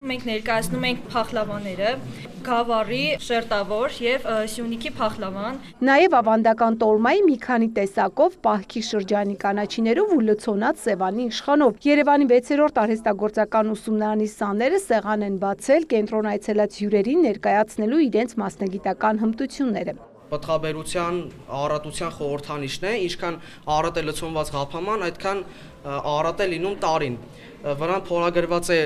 Մենք ներկայացնում ենք փախլավաները, գավառի շերտավոր եւ Սյունիքի փախլավան։ Նաեւ ավանդական տոլմայի մի քանի տեսակով, պահքի շրջանի կանաչիներով ու լցոնած Սևանի իշխանով։ Երևանի 6-րդ արհեստագործական ուսումնարանի սաները սեղան են բացել կենտրոն այցելած հյուրերին ներկայացնելու իրենց մասնագիտական հմտությունները։ Պտղաբերության, առատության խորհրդանիշն է, ինչքան առատ է լցոնված ղափաման, այդքան առատ է լինում տարին։ Վրան փորագրված է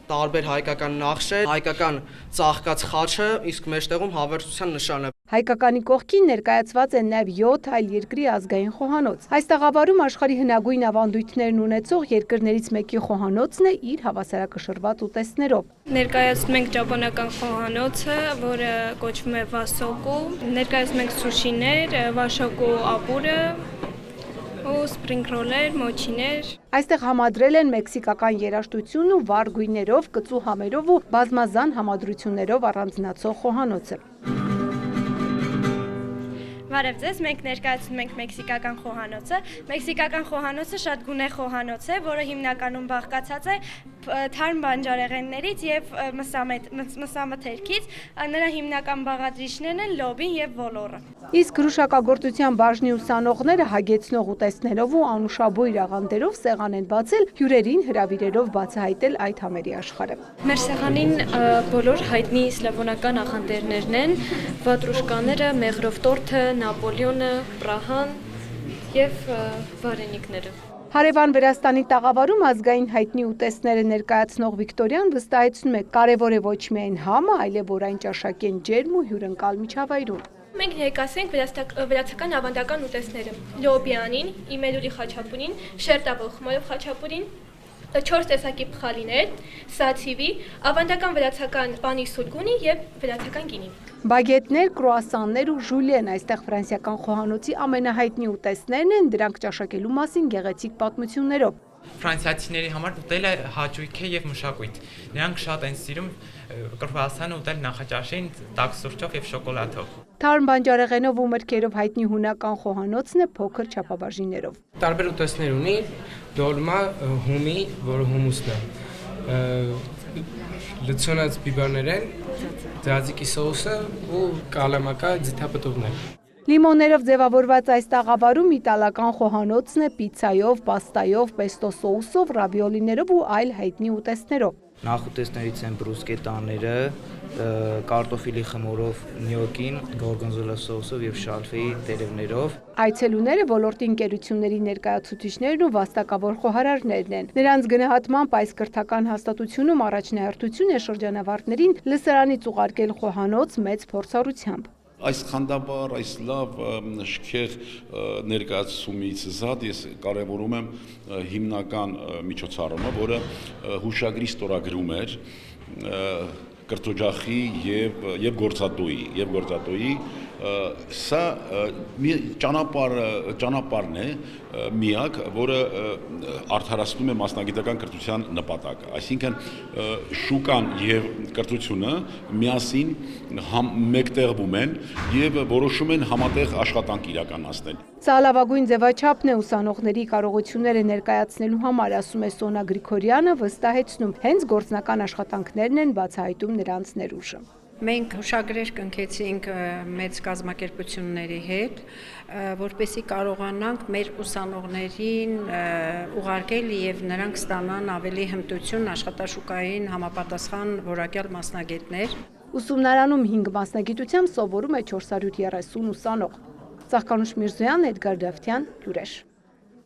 տարբեր հայկական նախշեր, հայկական ծաղկած խաչը, իսկ մեջտեղում հավերժության նշանը։ Հայկականի կողքին ներկայացված են նաև 7 այլ երկրի ազգային խոհանոց։ Այս տաղավարում աշխարհի հնագույն ավանդույթներն ունեցող երկրներից մեկի խոհանոցն է իր հավասարակշռված ուտեստներով։ Ներկայացնում ենք ճապոնական խոհանոցը, որը կոչվում է վասոկու, ներկայացնում ենք սուշիներ, վաշոկու ապուրը, ու սպրինգ ռոլեր, մոչիներ։ Այստեղ համադրել են մեքսիկական երաժշտություն ու վառ գույներով, կծու համերով ու բազմազան համադրություններով առանձնացող խոհանոցը։ Բարև ձեզ, մենք ներկայացնում ենք մեքսիկական խոհանոցը։ Մեքսիկական խոհանոցը շատ գունեղ խոհանոց է, որը հիմնականում բաղկացած է թարմ բանջարեղեններից եւ մսամթերքից։ Նրա հիմնական բաղադրիչներն են լոբին եւ ոլորը։ Իսկ հրուշակագործության բաժնի ուսանողները հագեցնող ուտեստներով ու անուշաբույր աղանդերով սեղան են բացել, հյուրերին հրավիրելով բացահայտել այդ համերի աշխարհը։ Մեր սեղանին բոլոր հայտնի սլավոնական աղանդերներն են, վատրուշկաները, մեղրով տորթը, Նապոլեոնը, Պրահան եւ վարենիքները։ Հարևան Վրաստանի տաղավարում ազգային հայտնի ուտեստները ներկայացնող Վիկտորիան վստահեցնում է, կարևոր է ոչ միայն համը, այլև որ այն ճաշակեն ջերմ ու հյուրընկալ միջավայրում։ Մենք ներկայացնենք վրացական ավանդական ուտեստները՝ լոբյանին, իմելուրի խաչապուրին, շերտավոր խմորով խաչապուրին, 4 տեսակի փխալիներ, սացիվի, ավանդական վրացական պանի սուրգունի եւ վրացական գինի։ Բագետներ, կրուասաններ ու ժուլիեն այստեղ ֆրանսիական խոհանոցի ամենահայտնի ուտեստներն են, դրանք ճաշակելու մասին գեղեցիկ պատմություններով։ Ֆրանսիացիների համար ուտելը հաճույք է եւ մշակույթ։ Նրանք շատ են սիրում կրուասանը ուտել նախաճաշին տաք սուրճով եւ շոկոլադով։ Թարմ բանջարեղենով ու մրգերով հայտնի հունական խոհանոցն է փոքր չափաբաժիններով։ Տարբեր ուտեստներ ունի, դոլմա, հումի, որը հումուսն է, լցոնած բիբերներ են, ձաձիկի սոուսը ու կալամակա ձիթապտուղներ։ Լիմոններով ձևավորված այս տաղավարում իտալական խոհանոցն է պիցցայով, պաստայով, պեստո սոուսով, ռավիոլիներով ու այլ հայտնի ուտեստներով։ Նախուտեստներից են բրուսկետաները, կարտոֆիլի խմորով նյոկին, գորգոնզոլա սոուսով եւ շալֆեի տերևներով։ Այցելուները ոլորտի ընկերությունների ներկայացուցիչներն ու վաստակավոր խոհարարներն են։ Նրանց գնահատմամբ այս կրթական հաստատությունում առաջնահերթություն է շրջանավարտներին լսարանից ուղարկել խոհանոց մեծ փորձառությամբ։ Այս խանդաբար, այս լավ շքեղ ներկայացումից զատ ես կարևորում եմ հիմնական միջոցառումը, որը հուշագրի ստորագրում էր կրթօջախի եւ գործատուի սա մի ճանապարհն է միակ, որը արդարացնում է մասնագիտական կրթության նպատակը, այսինքն շուկան եւ կրթությունը միասին մեկտեղվում են եւ որոշում են համատեղ աշխատանք իրականացնել։ Սա լավագույն ձևաչափն է ուսանողների կարողությունները ներկայացնելու համար, ասում է Սոնա Գրիգորյանը, վստահեցնում, հենց գործնական աշխատանքներն են բացահայտում նրանց ներուժը։ Մենք հուշագրեր կնքեցինք մեծ կազմակերպությունների հետ, որպեսզի կարողանանք մեր ուսանողներին ուղարկել եւ նրանք ստանան ավելի հմտություն աշխատաշուկային համապատասխան որակյալ մասնագետներ։ Ուսումնարանում 5 մասնագիտությամբ սովորում է 430 ուսանող։ Ծաղկանուշ Միրզոյան, Էդգար Դավթյան, Լուրեր։